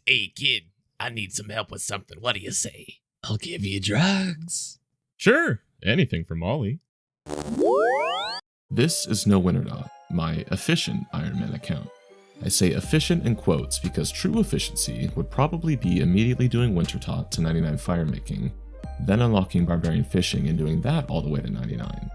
Hey, kid, I need some help with something. What do you say? I'll give you drugs. Sure, anything for Molly. This is NoWintertodt, my efficient Ironman account. I say efficient in quotes because true efficiency would probably be immediately doing Wintertodt to 99 firemaking, then unlocking Barbarian fishing and doing that all the way to 99.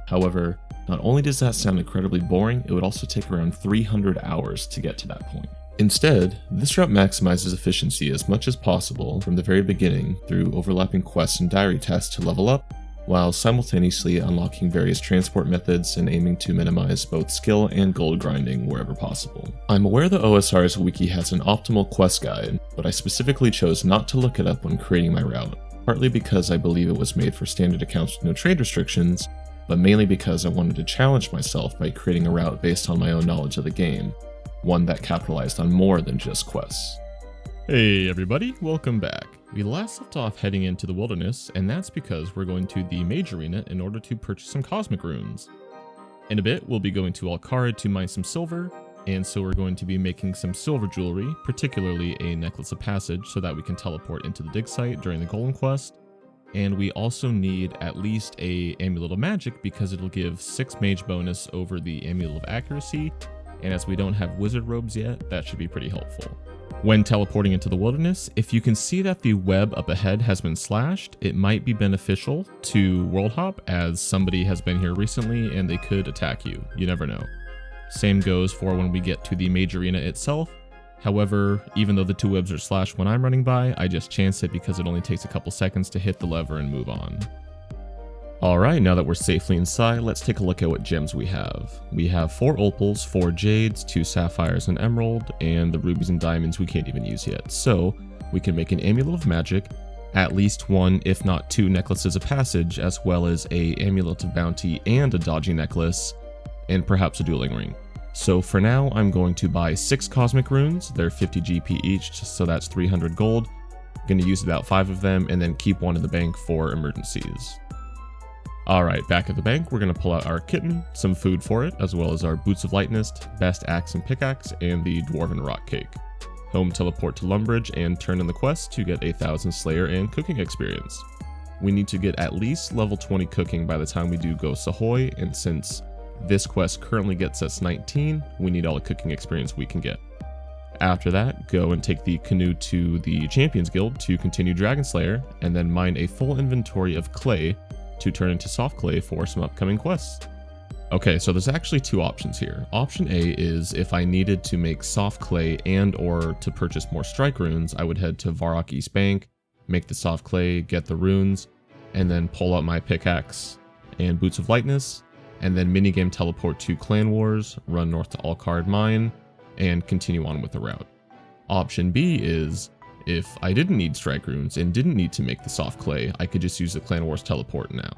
However, not only does that sound incredibly boring, it would also take around 300 hours to get to that point. Instead, this route maximizes efficiency as much as possible from the very beginning through overlapping quests and diary tasks to level up, while simultaneously unlocking various transport methods and aiming to minimize both skill and gold grinding wherever possible. I'm aware the OSRS wiki has an optimal quest guide, but I specifically chose not to look it up when creating my route, partly because I believe it was made for standard accounts with no trade restrictions, but mainly because I wanted to challenge myself by creating a route based on my own knowledge of the game, one that capitalized on more than just quests. Hey everybody, welcome back. We last left off heading into the wilderness, and that's because we're going to the mage arena in order to purchase some cosmic runes. In a bit, we'll be going to Alkard to mine some silver, and so we're going to be making some silver jewelry, particularly a necklace of passage, so that we can teleport into the dig site during the golem quest. And we also need at least a amulet of magic because it'll give 6 mage bonus over the amulet of accuracy, and as we don't have wizard robes yet, that should be pretty helpful. When teleporting into the wilderness, if you can see that the web up ahead has been slashed, it might be beneficial to world hop, as somebody has been here recently and they could attack you. You never know. Same goes for when we get to the mage arena itself. However, even though the 2 webs are slashed when I'm running by, I just chance it because it only takes a couple seconds to hit the lever and move on. Alright, now that we're safely inside, let's take a look at what gems we have. We have 4 opals, 4 jades, 2 sapphires and emerald, and the rubies and diamonds we can't even use yet. So, we can make an amulet of magic, at least 1 if not 2 necklaces of passage, as well as a amulet of bounty and a dodgy necklace, and perhaps a dueling ring. So for now, I'm going to buy 6 cosmic runes. They're 50 GP each, so that's 300 gold. I'm going to use about 5 of them and then keep 1 in the bank for emergencies. Alright, back at the bank, we're going to pull out our kitten, some food for it, as well as our boots of lightness, best axe and pickaxe, and the dwarven rock cake. Home teleport to Lumbridge and turn in the quest to get 1000 Slayer and cooking experience. We need to get at least level 20 cooking by the time we do Ghost Ahoy, and since this quest currently gets us 19, we need all the cooking experience we can get. After that, go and take the canoe to the Champions Guild to continue Dragon Slayer, and then mine a full inventory of clay to turn into soft clay for some upcoming quests. Okay, so there's actually 2 options here. Option A is if I needed to make soft clay and or to purchase more strike runes, I would head to Varrock East Bank, make the soft clay, get the runes, and then pull out my pickaxe and boots of lightness, and then minigame teleport to Clan Wars, run north to Alkard Mine, and continue on with the route. Option B is if I didn't need strike runes and didn't need to make the soft clay, I could just use the Clan Wars teleport now.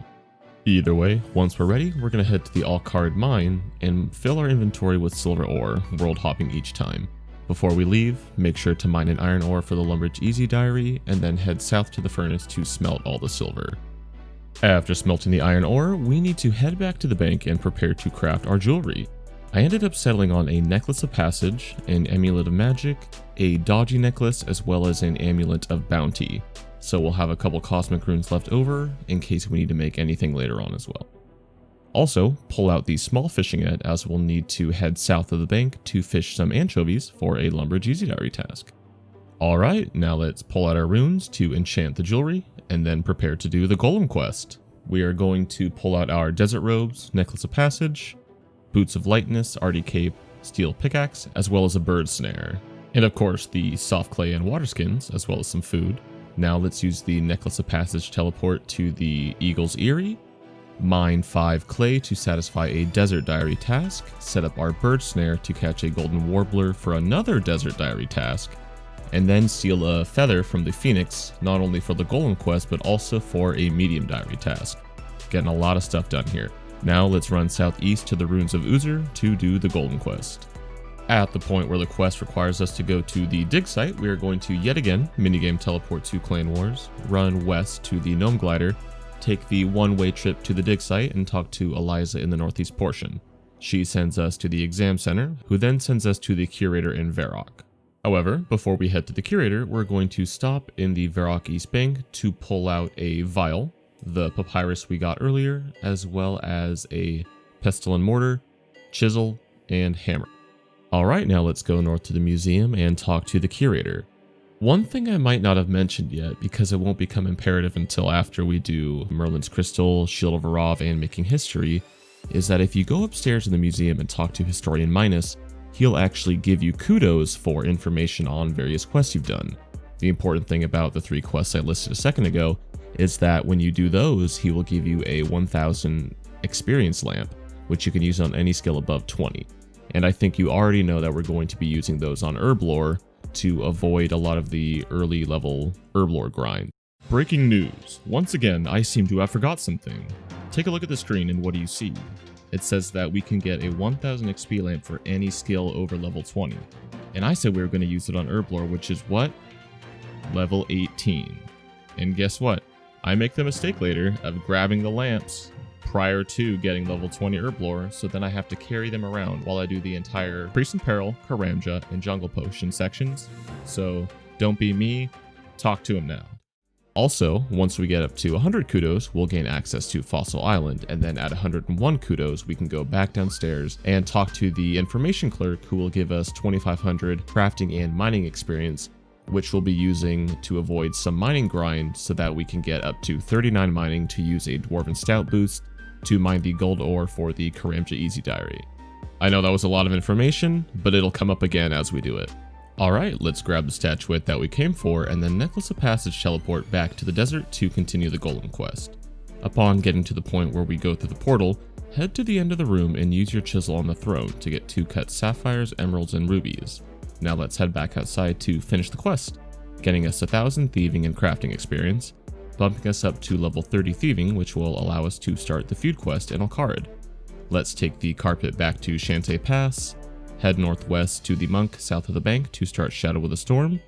Either way, once we're ready, we're going to head to the Alkard Mine and fill our inventory with silver ore, world hopping each time. Before we leave, make sure to mine an iron ore for the Lumbridge Easy Diary, and then head south to the furnace to smelt all the silver. After smelting the iron ore, we need to head back to the bank and prepare to craft our jewelry. I ended up settling on a necklace of passage, an amulet of magic, a dodgy necklace, as well as an amulet of bounty. So we'll have a couple cosmic runes left over in case we need to make anything later on as well. Also, pull out the small fishing net as we'll need to head south of the bank to fish some anchovies for a Lumbridge Easy Diary task. Alright, now let's pull out our runes to enchant the jewelry and then prepare to do the golem quest. We are going to pull out our desert robes, necklace of passage, boots of lightness, arty cape, steel pickaxe, as well as a bird snare. And of course the soft clay and water skins, as well as some food. Now let's use the necklace of passage teleport to the Eagle's Eyrie, mine 5 clay to satisfy a desert diary task, set up our bird snare to catch a golden warbler for another desert diary task, and then steal a feather from the phoenix, not only for the golem quest but also for a medium diary task. Getting a lot of stuff done here. Now let's run southeast to the ruins of Uzer to do the golem quest. At the point where the quest requires us to go to the dig site, we are going to yet again minigame teleport to Clan Wars, run west to the gnome glider, take the one-way trip to the dig site and talk to Eliza in the northeast portion. She sends us to the exam center, who then sends us to the curator in Varrock. However, before we head to the curator, we're going to stop in the Varrock East Bank to pull out a vial, the papyrus we got earlier, as well as a pestle and mortar, chisel, and hammer. Alright, now let's go north to the museum and talk to the curator. One thing I might not have mentioned yet, because it won't become imperative until after we do Merlin's Crystal, Shield of Arav, and Making History, is that if you go upstairs in the museum and talk to Historian Minus, he'll actually give you kudos for information on various quests you've done. The important thing about the 3 quests I listed a second ago is that when you do those, he will give you a 1000 experience lamp, which you can use on any skill above 20. And I think you already know that we're going to be using those on Herblore to avoid a lot of the early level Herblore grind. Breaking news. Once again, I seem to have forgot something. Take a look at the screen and what do you see? It says that we can get a 1000 XP lamp for any skill over level 20. And I said we were going to use it on Herblore, which is what? Level 18. And guess what? I make the mistake later of grabbing the lamps prior to getting level 20 Herblore, so then I have to carry them around while I do the entire Priest in Peril, Karamja, and Jungle Potion sections. So don't be me, talk to him now. Also, once we get up to 100 kudos, we'll gain access to Fossil Island, and then at 101 kudos, we can go back downstairs and talk to the information clerk, who will give us 2500 crafting and mining experience, which we'll be using to avoid some mining grind so that we can get up to 39 mining to use a Dwarven Stout boost to mine the gold ore for the Karamja Easy Diary. I know that was a lot of information, but it'll come up again as we do it. Alright, let's grab the statuette that we came for and then Necklace of Passage teleport back to the desert to continue the Golem quest. Upon getting to the point where we go through the portal, head to the end of the room and use your chisel on the throne to get 2 cut sapphires, emeralds, and rubies. Now let's head back outside to finish the quest, getting us 1000 thieving and crafting experience, bumping us up to level 30 thieving, which will allow us to start the feud quest in Alcarid. Let's take the carpet back to Shantae Pass, head northwest to the monk south of the bank to start Shadow of the Storm.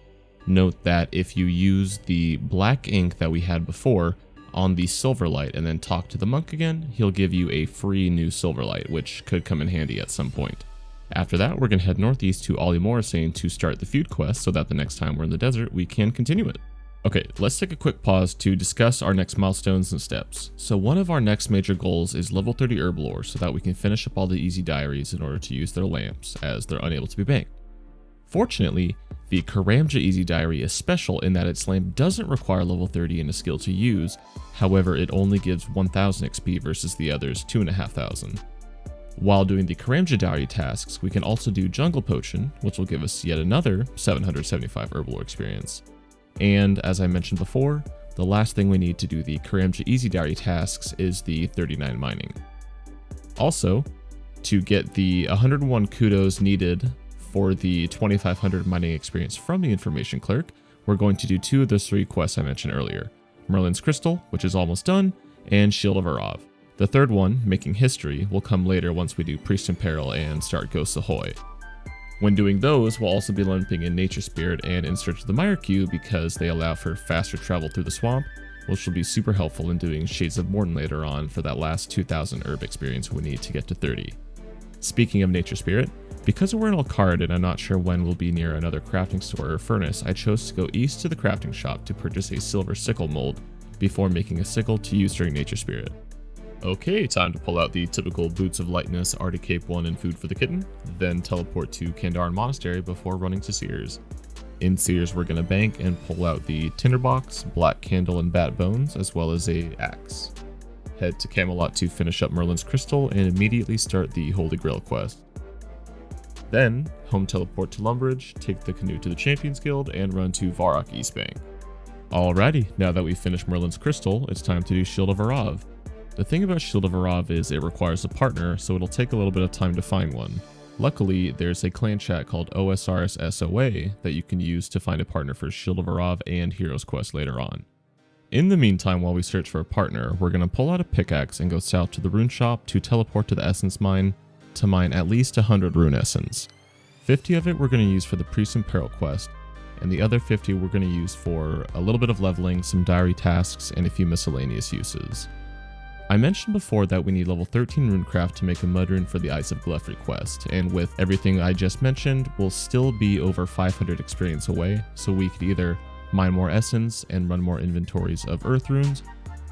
Note that if you use the black ink that we had before on the Silverlight and then talk to the monk again, he'll give you a free new Silverlight, which could come in handy at some point. After that, we're going to head northeast to Ollie Morrisane to start the feud quest so that the next time we're in the desert, we can continue it. Okay, let's take a quick pause to discuss our next milestones and steps. So one of our next major goals is level 30 Herblore so that we can finish up all the easy diaries in order to use their lamps, as they're unable to be banked. Fortunately, the Karamja Easy Diary is special in that its lamp doesn't require level 30 in a skill to use, however it only gives 1000 XP versus the others 2500. While doing the Karamja Diary tasks, we can also do Jungle Potion, which will give us yet another 775 Herblore experience. And as I mentioned before, the last thing we need to do the Karamja Easy Diary tasks is the 39 mining. Also, to get the 101 kudos needed for the 2500 mining experience from the information clerk, we're going to do 2 of those 3 quests I mentioned earlier, Merlin's Crystal, which is almost done, and Shield of Arav. The third one, Making History, will come later once we do Priest in Peril and start Ghosts Ahoy. When doing those, we'll also be lumping in Nature Spirit and In Search of the Mire Queue because they allow for faster travel through the swamp, which will be super helpful in doing Shades of Morton later on for that last 2000 herb experience we need to get to 30. Speaking of Nature Spirit, because we're in Alcarid and I'm not sure when we'll be near another crafting store or furnace, I chose to go east to the crafting shop to purchase a silver sickle mold before making a sickle to use during Nature Spirit. Okay, time to pull out the typical Boots of Lightness, Arctic Cape 1, and Food for the Kitten, then teleport to Kandarin Monastery before running to Sears. In Sears, we're going to bank and pull out the Tinderbox, Black Candle, and Bat Bones, as well as a axe. Head to Camelot to finish up Merlin's Crystal and immediately start the Holy Grail quest. Then, home teleport to Lumbridge, take the canoe to the Champions Guild, and run to Varrock East Bank. Alrighty, now that we've finished Merlin's Crystal, it's time to do Shield of Arav. The thing about Shield of Arav is it requires a partner, so it'll take a little bit of time to find one. Luckily, there's a clan chat called OSRS SOA that you can use to find a partner for Shield of Arav and Heroes Quest later on. In the meantime, while we search for a partner, we're going to pull out a pickaxe and go south to the rune shop to teleport to the essence mine to mine at least 100 rune essence. 50 of it we're going to use for the Priest in Peril quest, and the other 50 we're going to use for a little bit of leveling, some diary tasks, and a few miscellaneous uses. I mentioned before that we need level 13 runecraft to make a mud rune for the Eyes of Glyph request, and with everything I just mentioned, we'll still be over 500 experience away, so we could either mine more essence and run more inventories of earth runes,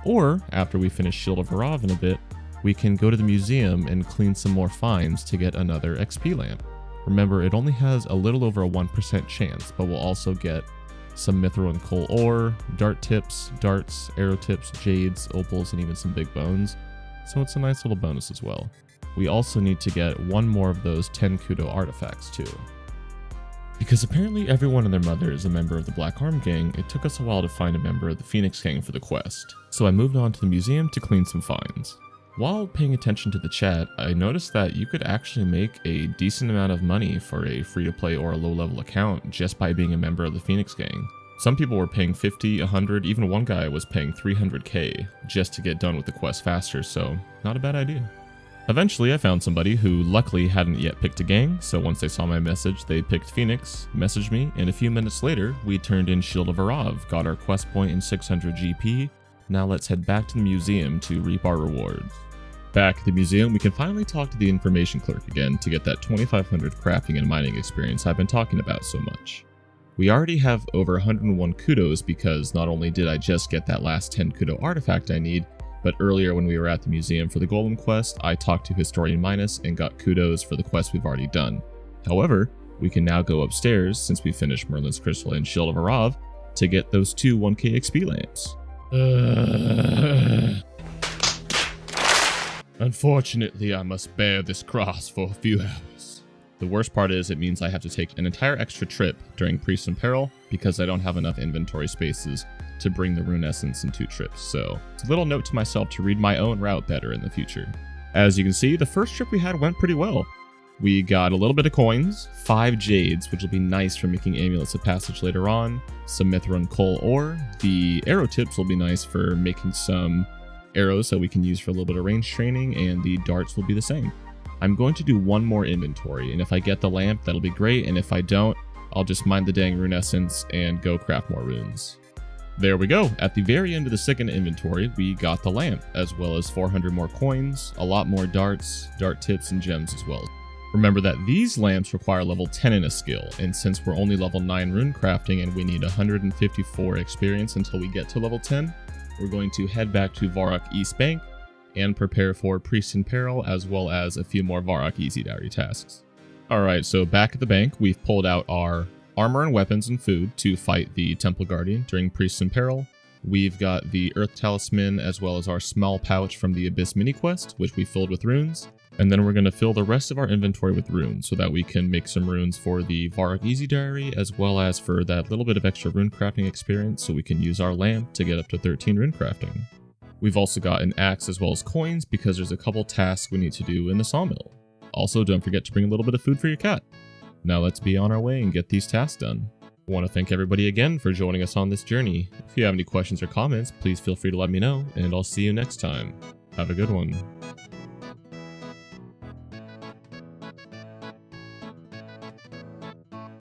or after we finish Shield of Arav in a bit, we can go to the museum and clean some more finds to get another XP lamp. Remember, it only has a little over a 1% chance, but we'll also get some mithril and coal ore, dart tips, darts, arrow tips, jades, opals, and even some big bones. So it's a nice little bonus as well. We also need to get one more of those 10 kudo artifacts too. Because apparently everyone and their mother is a member of the Black Arm Gang, it took us a while to find a member of the Phoenix Gang for the quest. So I moved on to the museum to clean some finds. While paying attention to the chat, I noticed that you could actually make a decent amount of money for a free-to-play or a low-level account just by being a member of the Phoenix Gang. Some people were paying 50, 100, even one guy was paying 300k just to get done with the quest faster, so not a bad idea. Eventually I found somebody who luckily hadn't yet picked a gang, so once they saw my message they picked Phoenix, messaged me, and a few minutes later we turned in Shield of Arav, got our quest point and 600 GP. Now let's head back to the museum to reap our rewards. Back at the museum, we can finally talk to the information clerk again to get that 2500 crafting and mining experience I've been talking about so much. We already have over 101 kudos because not only did I just get that last 10 kudo artifact I need, but earlier when we were at the museum for the Golem quest, I talked to Historian Minus and got kudos for the quest we've already done. However, we can now go upstairs, since we finished Merlin's Crystal and Shield of Arav, to get those two 1k XP lamps. Unfortunately, I must bear this cross for a few hours. The worst part is it means I have to take an entire extra trip during Priest in Peril because I don't have enough inventory spaces to bring the rune essence in 2 trips, so it's a little note to myself to read my own route better in the future. As you can see, the first trip we had went pretty well. We got a little bit of coins, 5 jades, which will be nice for making amulets of passage later on, some mithril and coal ore, the arrow tips will be nice for making some arrows that we can use for a little bit of range training, and the darts will be the same. I'm going to do one more inventory, and if I get the lamp, that'll be great, and if I don't, I'll just mine the dang rune essence and go craft more runes. There we go. At the very end of the second inventory, we got the lamp, as well as 400 more coins, a lot more darts, dart tips, and gems as well. Remember that these lamps require level 10 in a skill, and since we're only level 9 rune crafting and we need 154 experience until we get to level 10, we're going to head back to Varrock East Bank and prepare for Priest in Peril, as well as a few more Varrock Easy Diary tasks. Alright, so back at the bank, we've pulled out our armor and weapons and food to fight the Temple Guardian during Priest in Peril. We've got the Earth Talisman, as well as our small pouch from the Abyss mini quest, which we filled with runes. And then we're going to fill the rest of our inventory with runes so that we can make some runes for the Varrock Easy Diary, as well as for that little bit of extra rune crafting experience so we can use our lamp to get up to 13 rune crafting. We've also got an axe as well as coins because there's a couple tasks we need to do in the sawmill. Also, don't forget to bring a little bit of food for your cat. Now let's be on our way and get these tasks done. I want to thank everybody again for joining us on this journey. If you have any questions or comments, please feel free to let me know, and I'll see you next time. Have a good one.